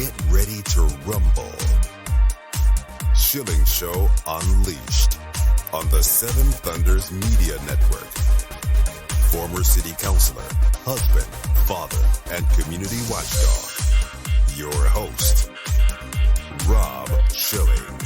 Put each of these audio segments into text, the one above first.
Get ready to rumble. Shilling Show Unleashed on the Seven Thunders Media Network. Former city councilor, husband, father, and community watchdog. Your host, Rob Shilling.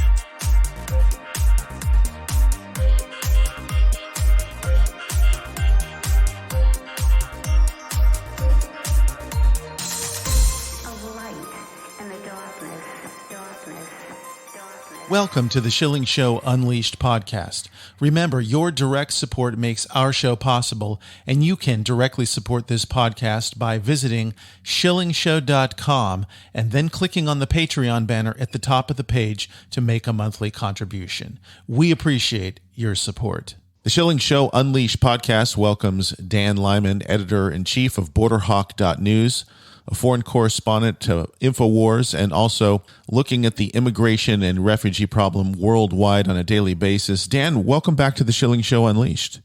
Welcome to the Shilling Show Unleashed podcast. Remember, your direct support makes our show possible, and you can directly support this podcast by visiting shillingshow.com and then clicking on the Patreon banner at the top of the page to make a monthly contribution. We appreciate your support. The Shilling Show Unleashed podcast welcomes Dan Lyman, editor-in-chief of BorderHawk.news, a foreign correspondent to InfoWars, and also looking at the immigration and refugee problem worldwide on a daily basis. Dan, welcome back to the Shilling Show Unleashed.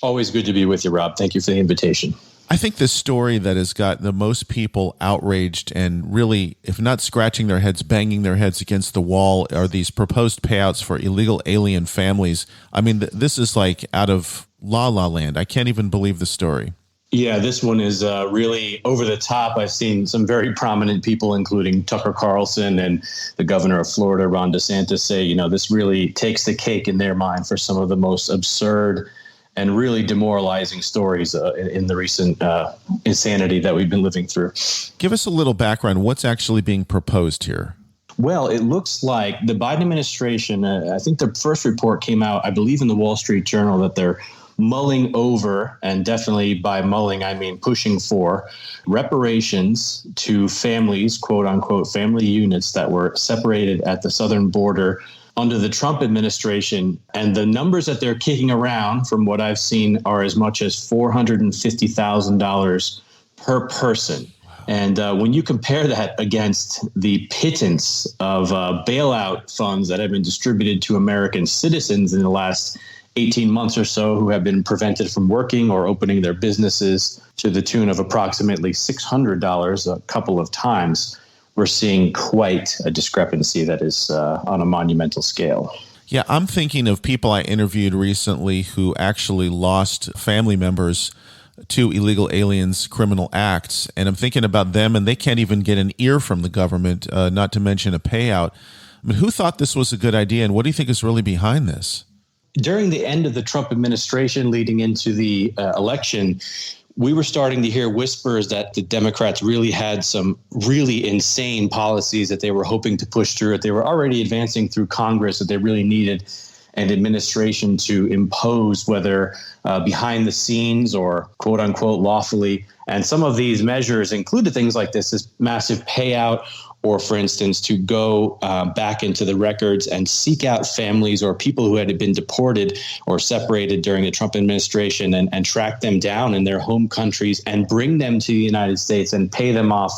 Always good to be with you, Rob. Thank you for the invitation. I think the story that has got the most people outraged and really, if not scratching their heads, banging their heads against the wall are these proposed payouts for illegal alien families. I mean, this is like out of La La Land. I can't even believe the story. Yeah, this one is really over the top. I've seen some very prominent people, including Tucker Carlson and the governor of Florida, Ron DeSantis, say, this really takes the cake in their mind for some of the most absurd and really demoralizing stories in the recent insanity that we've been living through. Give us a little background. What's actually being proposed here? Well, it looks like the Biden administration, I think the first report came out, I believe in the Wall Street Journal, that they're mulling over, and definitely by mulling, I mean pushing for reparations to families, quote unquote, family units that were separated at the southern border under the Trump administration. And the numbers that they're kicking around, from what I've seen, are as much as $450,000 per person. And when you compare that against the pittance of bailout funds that have been distributed to American citizens in the last 18 months or so who have been prevented from working or opening their businesses to the tune of approximately $600 a couple of times, we're seeing quite a discrepancy that is on a monumental scale. Yeah, I'm thinking of people I interviewed recently who actually lost family members to illegal aliens' criminal acts. And I'm thinking about them, and they can't even get an ear from the government, not to mention a payout. I mean, who thought this was a good idea, and what do you think is really behind this? During the end of the Trump administration leading into the election, we were starting to hear whispers that the Democrats really had some really insane policies that they were hoping to push through. They were already advancing through Congress, that they really needed an administration to impose, whether behind the scenes or quote unquote lawfully. And some of these measures included things like this massive payout, or, for instance, to go back into the records and seek out families or people who had been deported or separated during the Trump administration and track them down in their home countries and bring them to the United States and pay them off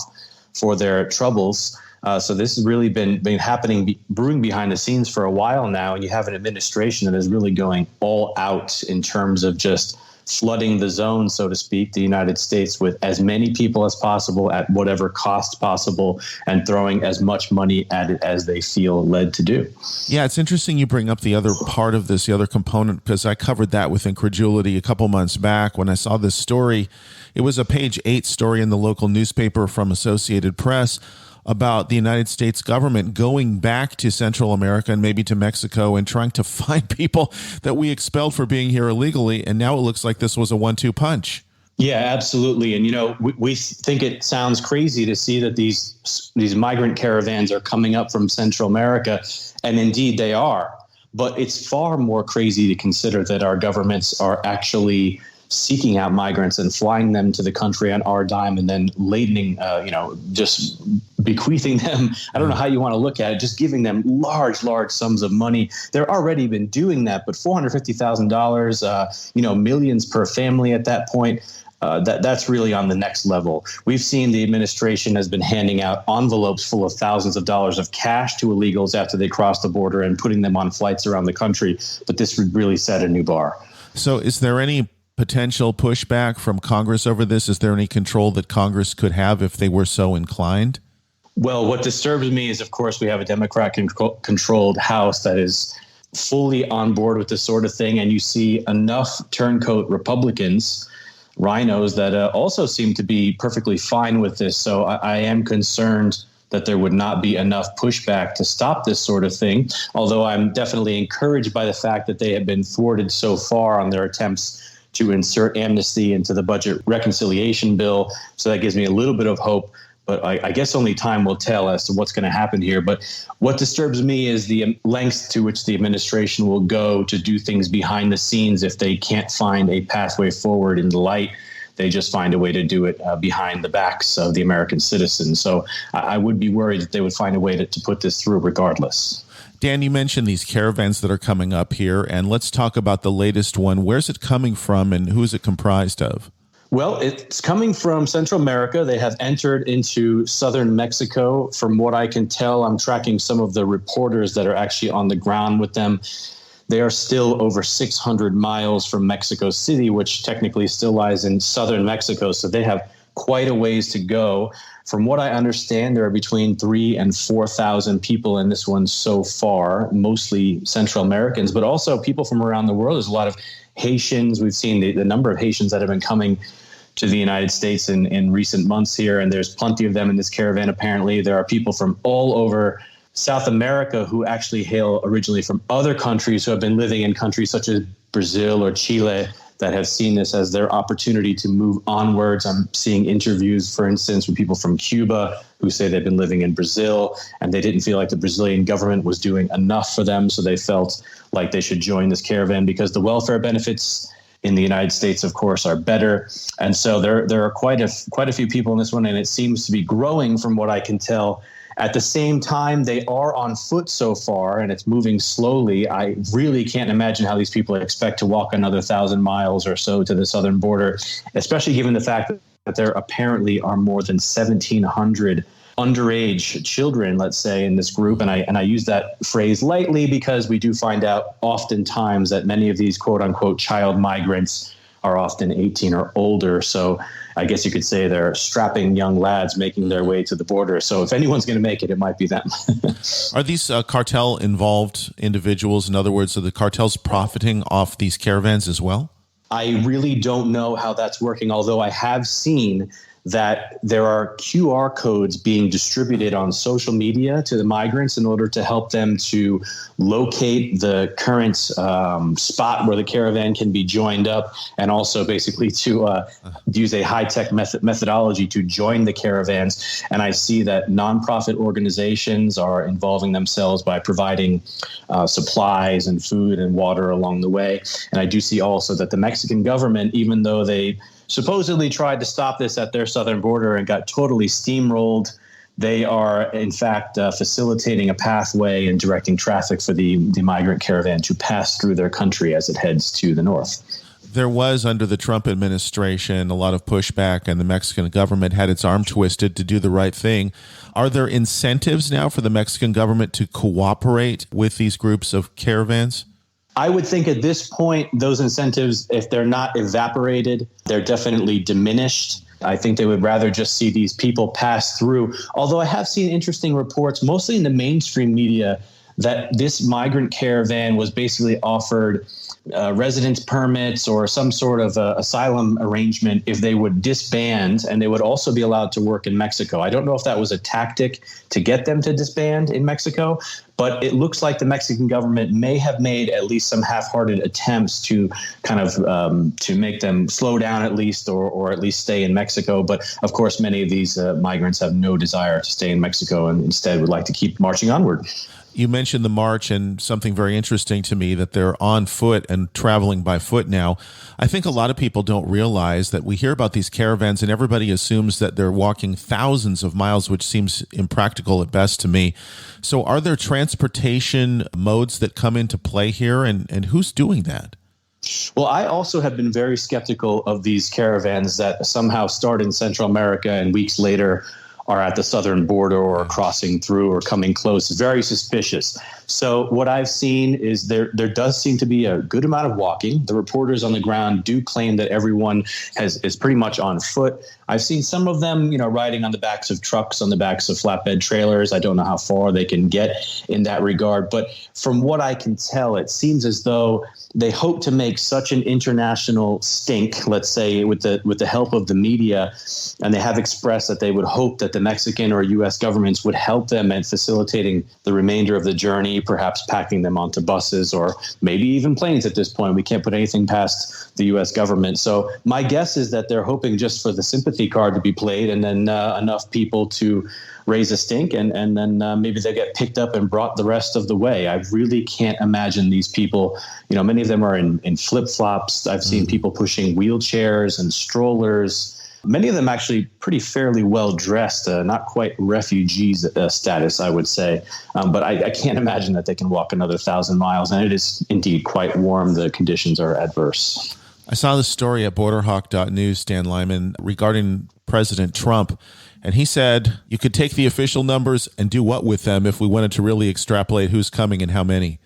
for their troubles. So this has really been happening, brewing behind the scenes for a while now. And you have an administration that is really going all out in terms of just flooding the zone, so to speak, the United States with as many people as possible at whatever cost possible, and throwing as much money at it as they feel led to do. Yeah, it's interesting you bring up the other part of this, the other component, because I covered that with incredulity a couple months back when I saw this story. It was a page 8 story in the local newspaper from Associated Press about the United States government going back to Central America and maybe to Mexico and trying to find people that we expelled for being here illegally. And now it looks like this was a 1-2 punch. Yeah, absolutely. And, we think it sounds crazy to see that these migrant caravans are coming up from Central America. And indeed they are. But it's far more crazy to consider that our governments are actually seeking out migrants and flying them to the country on our dime and then ladening, just bequeathing them. I don't know how you want to look at it, just giving them large sums of money. They're already been doing that, but $450,000, millions per family at that point. That's really on the next level. We've seen the administration has been handing out envelopes full of thousands of dollars of cash to illegals after they cross the border and putting them on flights around the country. But this would really set a new bar. So is there any potential pushback from Congress over this? Is there any control that Congress could have if they were so inclined? Well, what disturbs me is, of course, we have a Democrat-controlled House that is fully on board with this sort of thing. And you see enough turncoat Republicans, rhinos, that also seem to be perfectly fine with this. So I am concerned that there would not be enough pushback to stop this sort of thing. Although I'm definitely encouraged by the fact that they have been thwarted so far on their attempts to insert amnesty into the budget reconciliation bill. So that gives me a little bit of hope. But I guess only time will tell as to what's going to happen here. But what disturbs me is the lengths to which the administration will go to do things behind the scenes. If they can't find a pathway forward in the light, they just find a way to do it behind the backs of the American citizens. So I would be worried that they would find a way to put this through regardless. Dan, you mentioned these caravans that are coming up here, and let's talk about the latest one. Where's it coming from, and who is it comprised of? Well, it's coming from Central America. They have entered into southern Mexico. From what I can tell, I'm tracking some of the reporters that are actually on the ground with them. They are still over 600 miles from Mexico City, which technically still lies in southern Mexico. So they have quite a ways to go. From what I understand, there are between 3,000 and 4,000 people in this one so far, mostly Central Americans, but also people from around the world. There's a lot of Haitians. We've seen the number of Haitians that have been coming to the United States in recent months here, and there's plenty of them in this caravan. Apparently, there are people from all over South America who actually hail originally from other countries, who have been living in countries such as Brazil or Chile, that have seen this as their opportunity to move onwards. I'm seeing interviews, for instance, with people from Cuba who say they've been living in Brazil and they didn't feel like the Brazilian government was doing enough for them. So they felt like they should join this caravan because the welfare benefits in the United States, of course, are better. And so there are quite a few people in this one, and it seems to be growing from what I can tell. At the same time, they are on foot so far, and it's moving slowly. I really can't imagine how these people expect to walk another 1,000 miles or so to the southern border, especially given the fact that there apparently are more than 1,700 underage children, let's say, in this group. And I use that phrase lightly because we do find out oftentimes that many of these quote unquote child migrants are often 18 or older. So I guess you could say they're strapping young lads making their way to the border. So if anyone's going to make it, it might be them. Are these cartel-involved individuals? In other words, are the cartels profiting off these caravans as well? I really don't know how that's working, although I have seen that there are QR codes being distributed on social media to the migrants in order to help them to locate the current spot where the caravan can be joined up, and also basically to use a high-tech methodology to join the caravans. And I see that nonprofit organizations are involving themselves by providing supplies and food and water along the way. And I do see also that the Mexican government, even though they supposedly tried to stop this at their southern border and got totally steamrolled, they are, in fact, facilitating a pathway and directing traffic for the migrant caravan to pass through their country as it heads to the north. There was, under the Trump administration, a lot of pushback, and the Mexican government had its arm twisted to do the right thing. Are there incentives now for the Mexican government to cooperate with these groups of caravans? I would think at this point, those incentives, if they're not evaporated, they're definitely diminished. I think they would rather just see these people pass through. Although I have seen interesting reports, mostly in the mainstream media, that this migrant caravan was basically offered residence permits or some sort of asylum arrangement if they would disband, and they would also be allowed to work in Mexico. I don't know if that was a tactic to get them to disband in Mexico, but it looks like the Mexican government may have made at least some half-hearted attempts to kind of to make them slow down at least, or at least stay in Mexico. But of course, many of these migrants have no desire to stay in Mexico and instead would like to keep marching onward. You mentioned the march, and something very interesting to me, that they're on foot and traveling by foot now. I think a lot of people don't realize that we hear about these caravans and everybody assumes that they're walking thousands of miles, which seems impractical at best to me. So are there transportation modes that come into play here, and who's doing that? Well, I also have been very skeptical of these caravans that somehow start in Central America and weeks later are at the southern border or crossing through or coming close. Very suspicious. So what I've seen is there does seem to be a good amount of walking. The reporters on the ground do claim that everyone is pretty much on foot. I've seen some of them, riding on the backs of trucks, on the backs of flatbed trailers. I don't know how far they can get in that regard. But from what I can tell, it seems as though they hope to make such an international stink, let's say, with the help of the media, and they have expressed that they would hope that the Mexican or U.S. governments would help them in facilitating the remainder of the journey, perhaps packing them onto buses or maybe even planes at this point. We can't put anything past the U.S. government. So my guess is that they're hoping just for the sympathy card to be played and then enough people to raise a stink, and then maybe they get picked up and brought the rest of the way. I really can't imagine these people. Many of them are in flip-flops. I've seen people pushing wheelchairs and strollers. Many of them actually pretty fairly well dressed, not quite refugees status, I would say. But I can't imagine that they can walk another 1,000 miles. And it is indeed quite warm. The conditions are adverse. I saw this story at BorderHawk.news, Stan Lyman, regarding President Trump. And he said you could take the official numbers and do what with them if we wanted to really extrapolate who's coming and how many.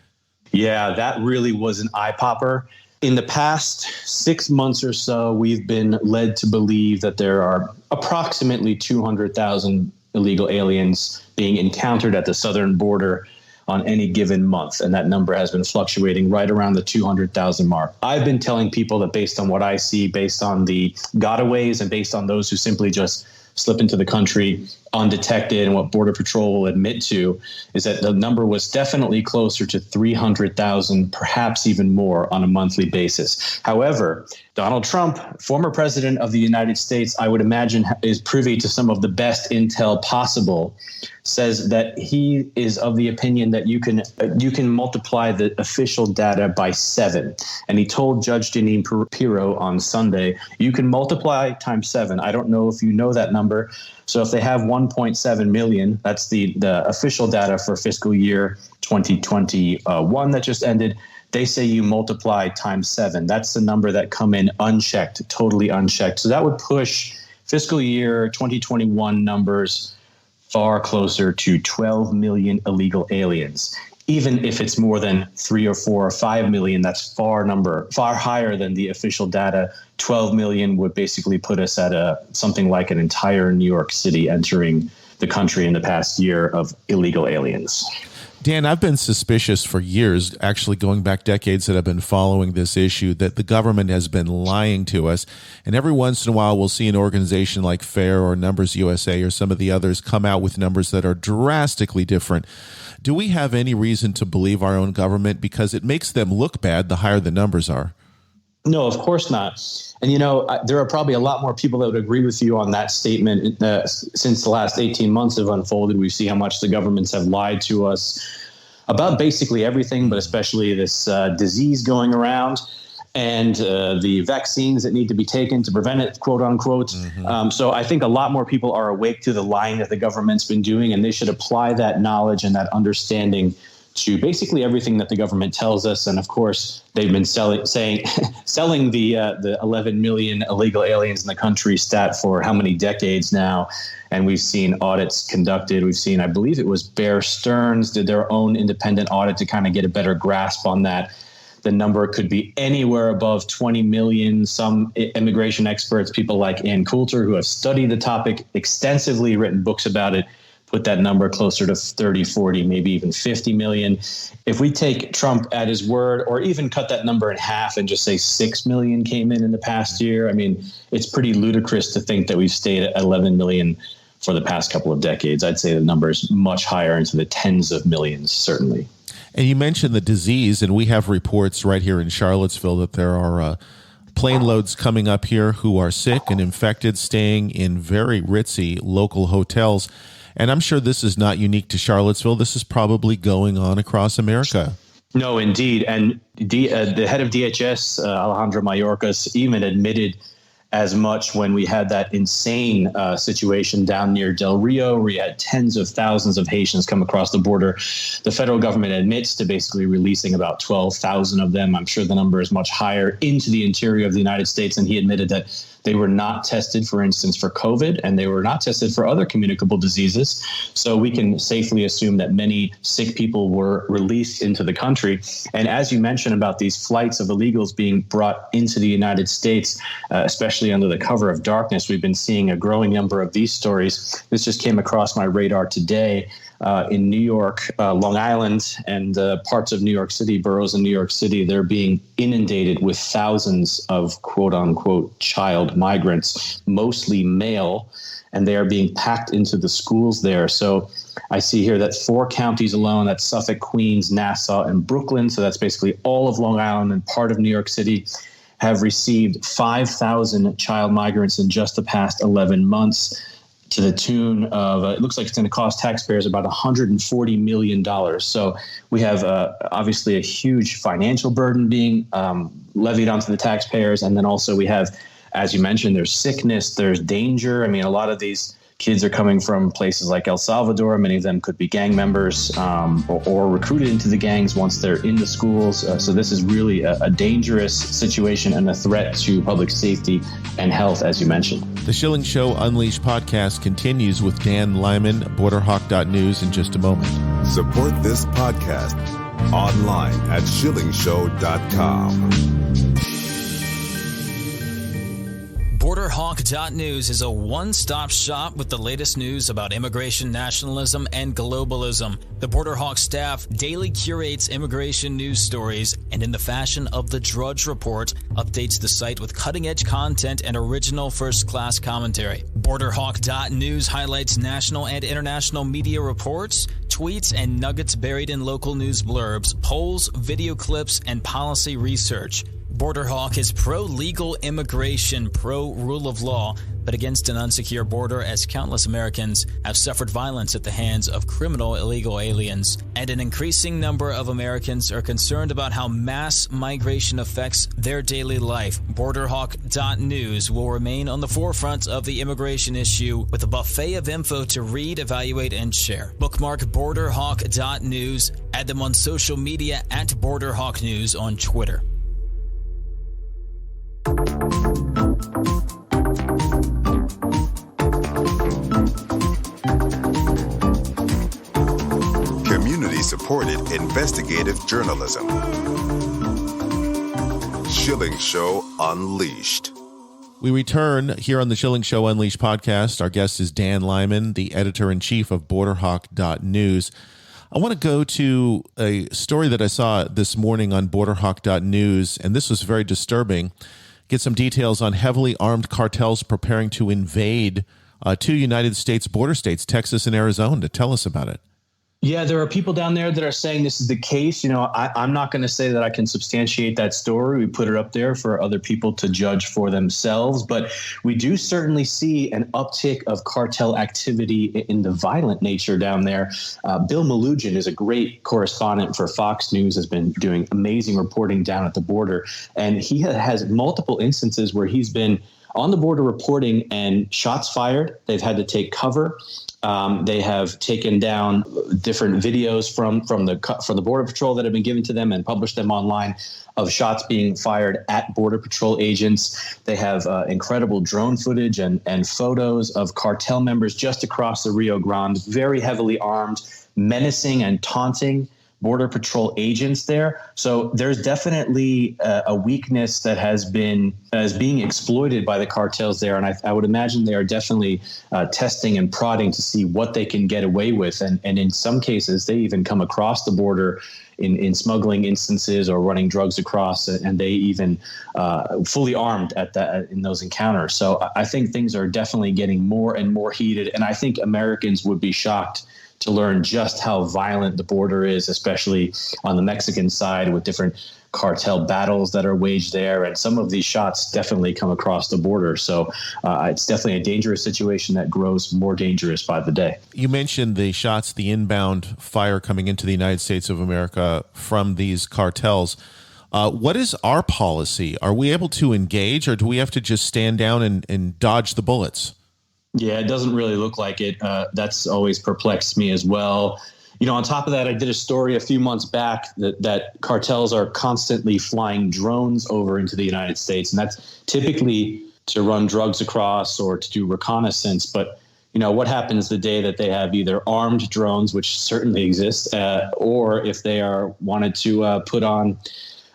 Yeah, that really was an eye popper. In the past 6 months or so, we've been led to believe that there are approximately 200,000 illegal aliens being encountered at the southern border on any given month. And that number has been fluctuating right around the 200,000 mark. I've been telling people that based on what I see, based on the gotaways and based on those who simply just slip into the country undetected, and what Border Patrol will admit to is that the number was definitely closer to 300,000, perhaps even more on a monthly basis. However, Donald Trump, former president of the United States, I would imagine is privy to some of the best intel possible, says that he is of the opinion that you can multiply the official data by 7. And he told Judge Jeanine Pirro on Sunday, you can multiply times 7. I don't know if you know that number. So if they have 1.7 million, that's the official data for fiscal year 2021 that just ended. They say you multiply times 7. That's the number that come in unchecked, totally unchecked. So that would push fiscal year 2021 numbers far closer to 12 million illegal aliens. Even if it's more than 3 or 4 or 5 million, that's far higher than the official data. 12 million would basically put us at something like an entire New York City entering the country in the past year of illegal aliens. Dan, I've been suspicious for years, actually going back decades that I've been following this issue, that the government has been lying to us. And every once in a while, we'll see an organization like FAIR or Numbers USA or some of the others come out with numbers that are drastically different. Do we have any reason to believe our own government? Because it makes them look bad the higher the numbers are. No, of course not. And, there are probably a lot more people that would agree with you on that statement. Since the last 18 months have unfolded, we see how much the governments have lied to us about basically everything, but especially this disease going around and the vaccines that need to be taken to prevent it, quote unquote. Mm-hmm. So I think a lot more people are awake to the lying that the government's been doing, and they should apply that knowledge and that understanding to basically everything that the government tells us. And of course, they've been selling the 11 million illegal aliens in the country stat for how many decades now. And we've seen audits conducted. We've seen, I believe it was Bear Stearns did their own independent audit to kind of get a better grasp on that. The number could be anywhere above 20 million. Some immigration experts, people like Ann Coulter, who have studied the topic extensively, written books about it, put that number closer to 30, 40, maybe even 50 million. If we take Trump at his word, or even cut that number in half and just say 6 million came in the past year, I mean, it's pretty ludicrous to think that we've stayed at 11 million for the past couple of decades. I'd say the number is much higher, into the tens of millions, certainly. And you mentioned the disease, and we have reports right here in Charlottesville that there are plane loads coming up here who are sick and infected, staying in very ritzy local hotels. And I'm sure this is not unique to Charlottesville. This is probably going on across America. No, indeed. And the head of DHS, Alejandro Mayorkas, even admitted as much when we had that insane situation down near Del Rio, where you had tens of thousands of Haitians come across the border. The federal government admits to basically releasing about 12,000 of them. I'm sure the number is much higher into the interior of the United States. And he admitted that They were not tested, for instance, for COVID, and they were not tested for other communicable diseases. So we can safely assume that many sick people were released into the country. And as you mentioned about these flights of illegals being brought into the United States, especially under the cover of darkness, we've been seeing a growing number of these stories. This just came across my radar today. In New York, Long Island, and parts of New York City, boroughs in New York City, they're being inundated with thousands of quote unquote child migrants, mostly male, and they are being packed into the schools there. So I see here that 4 counties alone, that's Suffolk, Queens, Nassau, and Brooklyn, so that's basically all of Long Island and part of New York City, have received 5,000 child migrants in just the past 11 months. To the tune of, it looks like it's going to cost taxpayers about $140 million. So we have obviously a huge financial burden being levied onto the taxpayers. And then also we have, as you mentioned, there's sickness, there's danger. I mean, a lot of these kids are coming from places like El Salvador. Many of them could be gang members or recruited into the gangs once they're in the schools. So this is really a dangerous situation and a threat to public safety and health, as you mentioned. The Schilling Show Unleashed podcast continues with Dan Lyman, BorderHawk.news in just a moment. Support this podcast online at shillingshow.com. BorderHawk.news is a one-stop shop with the latest news about immigration, nationalism, and globalism. The BorderHawk staff daily curates immigration news stories and, in the fashion of the Drudge Report, updates the site with cutting-edge content and original first-class commentary. BorderHawk.news highlights national and international media reports, tweets, and nuggets buried in local news blurbs, polls, video clips, and policy research. BorderHawk is pro-legal immigration, pro-rule of law, but against an unsecure border, as countless Americans have suffered violence at the hands of criminal illegal aliens. And an increasing number of Americans are concerned about how mass migration affects their daily life. BorderHawk.news will remain on the forefront of the immigration issue with a buffet of info to read, evaluate, and share. Bookmark BorderHawk.news. Add them on social media at BorderHawk.news on Twitter. Community-supported investigative journalism. Schilling Show Unleashed. We return here on the Schilling Show Unleashed podcast. Our guest is Dan Lyman, the editor-in-chief of BorderHawk.news. I want to go to a story that I saw this morning on BorderHawk.news, and this was very disturbing. Get some details on heavily armed cartels preparing to invade 2 United States border states, Texas and Arizona. Tell us about it. Yeah, there are people down there that are saying this is the case. You know, I'm not going to say that I can substantiate that story. We put it up there for other people to judge for themselves. But we do certainly see an uptick of cartel activity in the violent nature down there. Bill Malugin is a great correspondent for Fox News, has been doing amazing reporting down at the border. And he has multiple instances where he's been on the border reporting and shots fired. They've had to take cover. They have taken down different videos from the Border Patrol that have been given to them and published them online of shots being fired at Border Patrol agents. They have incredible drone footage and photos of cartel members just across the Rio Grande, very heavily armed, menacing and taunting Border Patrol agents there. So there's definitely a weakness that is being exploited by the cartels there. And I would imagine they are definitely testing and prodding to see what they can get away with. And in some cases, they even come across the border in smuggling instances or running drugs across, and they even fully armed in those encounters. So I think things are definitely getting more and more heated. And I think Americans would be shocked to learn just how violent the border is, especially on the Mexican side with different cartel battles that are waged there. And some of these shots definitely come across the border. So it's definitely a dangerous situation that grows more dangerous by the day. You mentioned the shots, the inbound fire coming into the United States of America from these cartels. What is our policy? Are we able to engage, or do we have to just stand down and dodge the bullets? Yeah, it doesn't really look like it. That's always perplexed me as well. You know, on top of that, I did a story a few months back that cartels are constantly flying drones over into the United States. And that's typically to run drugs across or to do reconnaissance. But, what happens the day that they have either armed drones, which certainly exist, or if they are wanted to put on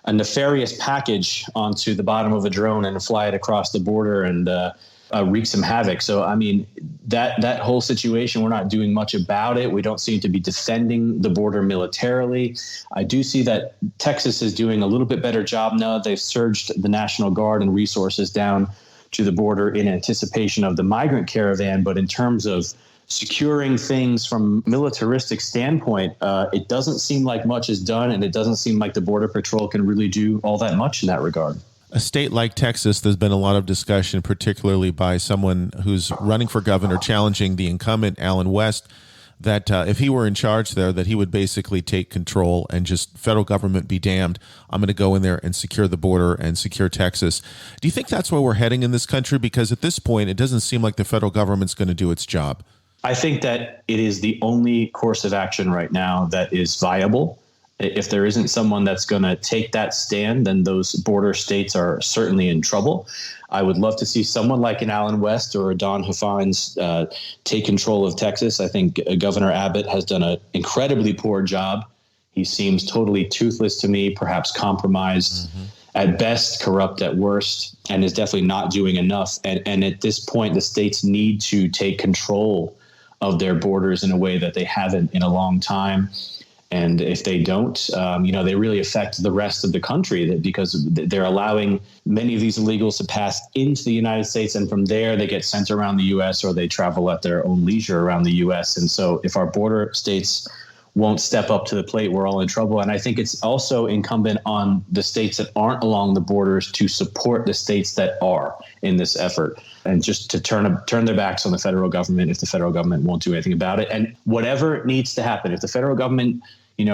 a nefarious package onto the bottom of a drone and fly it across the border and wreak some havoc. So, that whole situation, we're not doing much about it. We don't seem to be defending the border militarily. I do see that Texas is doing a little bit better job now. They've surged the National Guard and resources down to the border in anticipation of the migrant caravan. But in terms of securing things from a militaristic standpoint, it doesn't seem like much is done, and it doesn't seem like the Border Patrol can really do all that much in that regard. A state like Texas, there's been a lot of discussion, particularly by someone who's running for governor, challenging the incumbent, Allen West, that if he were in charge there, that he would basically take control and just federal government be damned. I'm going to go in there and secure the border and secure Texas. Do you think that's where we're heading in this country? Because at this point, it doesn't seem like the federal government's going to do its job. I think that it is the only course of action right now that is viable. If there isn't someone that's going to take that stand, then those border states are certainly in trouble. I would love to see someone like an Allen West or a Don Huffines take control of Texas. I think Governor Abbott has done an incredibly poor job. He seems totally toothless to me, perhaps compromised at best, corrupt at worst, and is definitely not doing enough. And at this point, the states need to take control of their borders in a way that they haven't in a long time. And if they don't, they really affect the rest of the country because they're allowing many of these illegals to pass into the United States. And from there, they get sent around the U.S. or they travel at their own leisure around the U.S. And so if our border states won't step up to the plate, we're all in trouble. And I think it's also incumbent on the states that aren't along the borders to support the states that are in this effort, and just to turn their backs on the federal government if the federal government won't do anything about it. And whatever needs to happen, if the federal government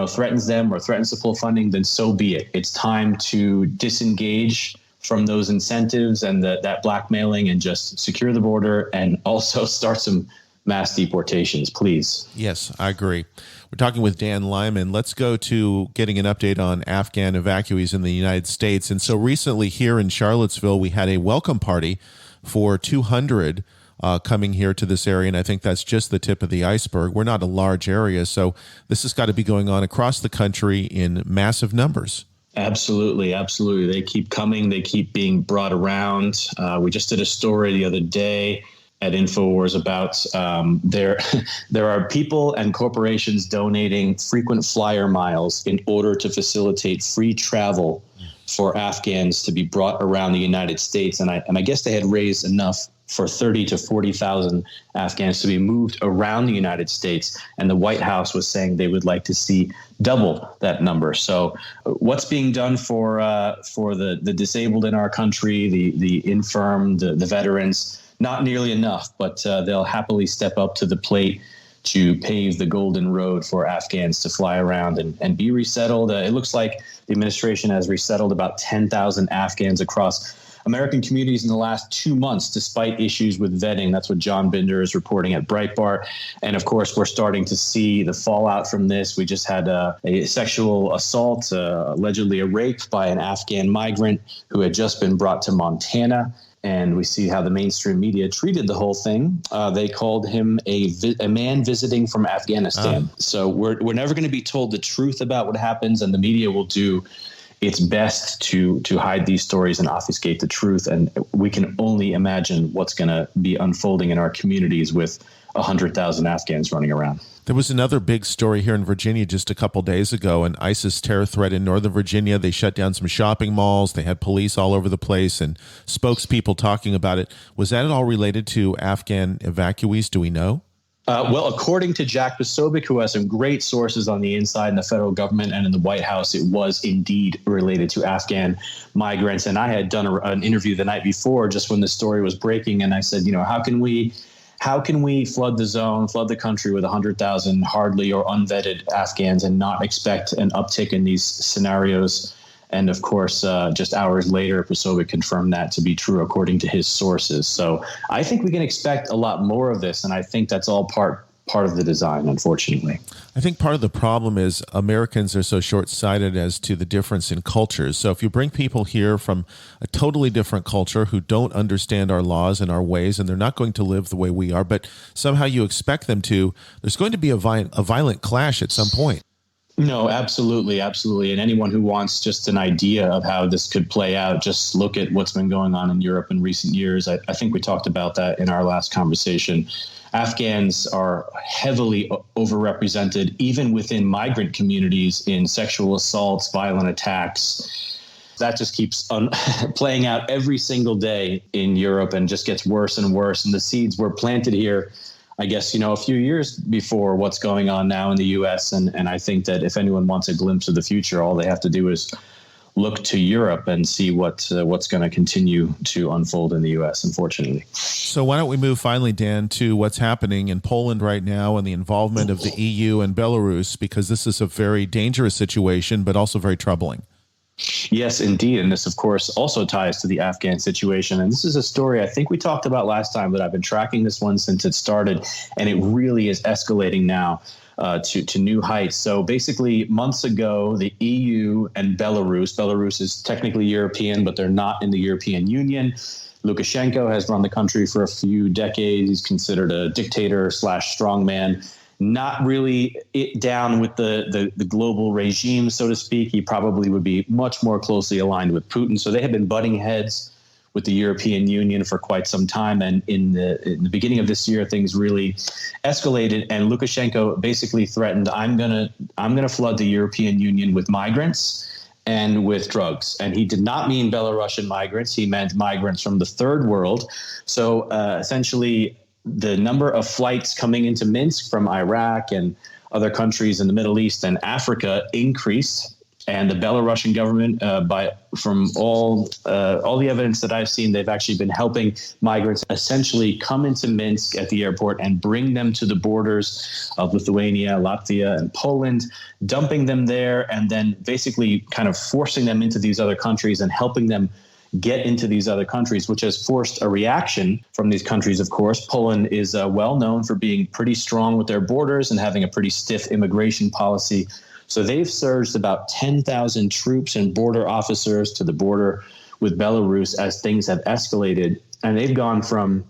threatens them or threatens to pull funding, then so be it. It's time to disengage from those incentives and that blackmailing and just secure the border and also start some mass deportations, please. Yes, I agree. We're talking with Dan Lyman. Let's go to getting an update on Afghan evacuees in the United States. And so recently here in Charlottesville, we had a welcome party for 200 coming here to this area, and I think that's just the tip of the iceberg. We're not a large area, so this has got to be going on across the country in massive numbers. Absolutely. They keep coming. They keep being brought around. We just did a story the other day at InfoWars about there are people and corporations donating frequent flyer miles in order to facilitate free travel for Afghans to be brought around the United States. And I guess they had raised enough for 30 to 40,000 Afghans to be moved around the United States. And the White House was saying they would like to see double that number. So what's being done for the disabled in our country, the infirm, the veterans, not nearly enough, but they'll happily step up to the plate to pave the golden road for Afghans to fly around and be resettled. It looks like the administration has resettled about 10,000 Afghans across American communities in the last 2 months, despite issues with vetting. That's what John Binder is reporting at Breitbart. And of course, we're starting to see the fallout from this. We just had a sexual assault, allegedly a rape by an Afghan migrant who had just been brought to Montana. And we see how the mainstream media treated the whole thing. They called him a man visiting from Afghanistan. So we're never going to be told the truth about what happens, and the media will do its best to hide these stories and obfuscate the truth. And we can only imagine what's going to be unfolding in our communities with 100,000 Afghans running around. There was another big story here in Virginia just a couple days ago, an ISIS terror threat in Northern Virginia. They shut down some shopping malls. They had police all over the place and spokespeople talking about it. Was that at all related to Afghan evacuees? Do we know? Well, according to Jack Posobiec, who has some great sources on the inside in the federal government and in the White House, it was indeed related to Afghan migrants. And I had done an interview the night before, just when the story was breaking. And I said, how can we flood the zone, flood the country with 100,000 hardly or unvetted Afghans and not expect an uptick in these scenarios? And of course, just hours later, Posobiec confirmed that to be true, according to his sources. So I think we can expect a lot more of this. And I think that's all part part of the design, unfortunately. I think part of the problem is Americans are so short-sighted as to the difference in cultures. So if you bring people here from a totally different culture who don't understand our laws and our ways, and they're not going to live the way we are, but somehow you expect them to, there's going to be a violent clash at some point. No, absolutely. Absolutely. And anyone who wants just an idea of how this could play out, just look at what's been going on in Europe in recent years. I think we talked about that in our last conversation. Afghans are heavily overrepresented, even within migrant communities, in sexual assaults, violent attacks. That just keeps playing out every single day in Europe and just gets worse and worse. And the seeds were planted here, I guess, a few years before what's going on now in the U.S. And I think that if anyone wants a glimpse of the future, all they have to do is look to Europe and see what's going to continue to unfold in the U.S., unfortunately. So why don't we move finally, Dan, to what's happening in Poland right now and the involvement of the EU and Belarus, because this is a very dangerous situation, but also very troubling. Yes, indeed. And this, of course, also ties to the Afghan situation. And this is a story I think we talked about last time, but I've been tracking this one since it started, and it really is escalating now to new heights. So basically, months ago, the EU and Belarus is technically European, but they're not in the European Union. Lukashenko has run the country for a few decades. He's considered a dictator / strongman. Not really down with the global regime, so to speak. He probably would be much more closely aligned with Putin. So they have been butting heads with the European Union for quite some time. And in the beginning of this year, things really escalated. And Lukashenko basically threatened, I'm gonna flood the European Union with migrants and with drugs. And he did not mean Belarusian migrants. He meant migrants from the third world. So essentially, the number of flights coming into Minsk from Iraq and other countries in the Middle East and Africa increased. And the Belarusian government, from all the evidence that I've seen, they've actually been helping migrants essentially come into Minsk at the airport and bring them to the borders of Lithuania, Latvia, and Poland, dumping them there, and then basically kind of forcing them into these other countries and helping them get into these other countries, which has forced a reaction from these countries, of course. Poland is well known for being pretty strong with their borders and having a pretty stiff immigration policy. So they've surged about 10,000 troops and border officers to the border with Belarus as things have escalated. And they've gone from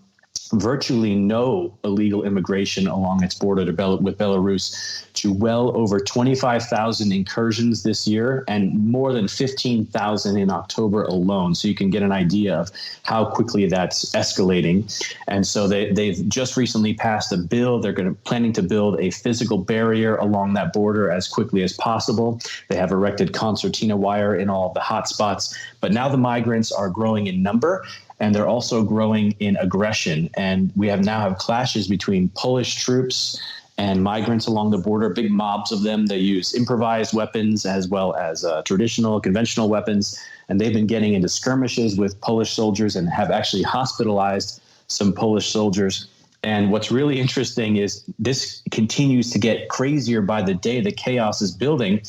virtually no illegal immigration along its border with Belarus to well over 25,000 incursions this year and more than 15,000 in October alone. So you can get an idea of how quickly that's escalating. And so they've just recently passed a bill. They're planning to build a physical barrier along that border as quickly as possible. They have erected concertina wire in all of the hot spots. But now the migrants are growing in number, and they're also growing in aggression. And we now have clashes between Polish troops and migrants along the border, big mobs of them. They use improvised weapons as well as traditional, conventional weapons. And they've been getting into skirmishes with Polish soldiers and have actually hospitalized some Polish soldiers. And what's really interesting is this continues to get crazier by the day. The chaos is building.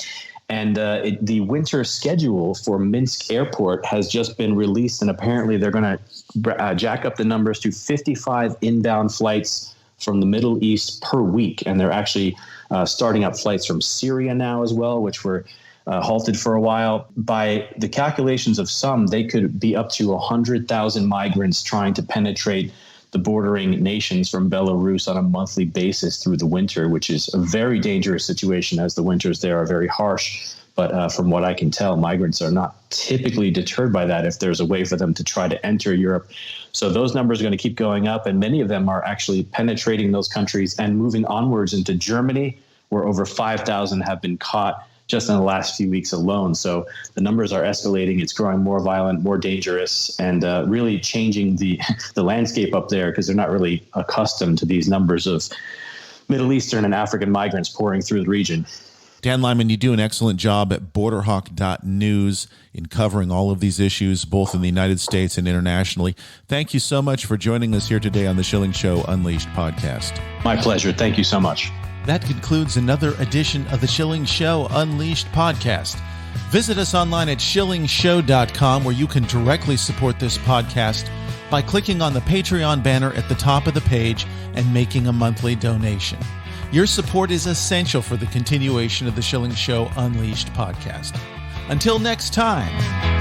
And the winter schedule for Minsk Airport has just been released, and apparently they're going to jack up the numbers to 55 inbound flights from the Middle East per week. And they're actually starting up flights from Syria now as well, which were halted for a while. By the calculations of some, they could be up to 100,000 migrants trying to penetrate the bordering nations from Belarus on a monthly basis through the winter, which is a very dangerous situation as the winters there are very harsh. But from what I can tell, migrants are not typically deterred by that if there's a way for them to try to enter Europe. So those numbers are going to keep going up, and many of them are actually penetrating those countries and moving onwards into Germany, where over 5,000 have been caught just in the last few weeks alone. So the numbers are escalating. It's growing more violent, more dangerous, and really changing the landscape up there, because they're not really accustomed to these numbers of Middle Eastern and African migrants pouring through the region. Dan Lyman, you do an excellent job at BorderHawk.news in covering all of these issues, both in the United States and internationally. Thank you so much for joining us here today on the Schilling Show Unleashed podcast. My pleasure. Thank you so much. That concludes another edition of the Schilling Show Unleashed podcast. Visit us online at shillingshow.com, where you can directly support this podcast, by clicking on the Patreon banner at the top of the page and making a monthly donation. Your support is essential for the continuation of the Schilling Show Unleashed podcast. Until next time.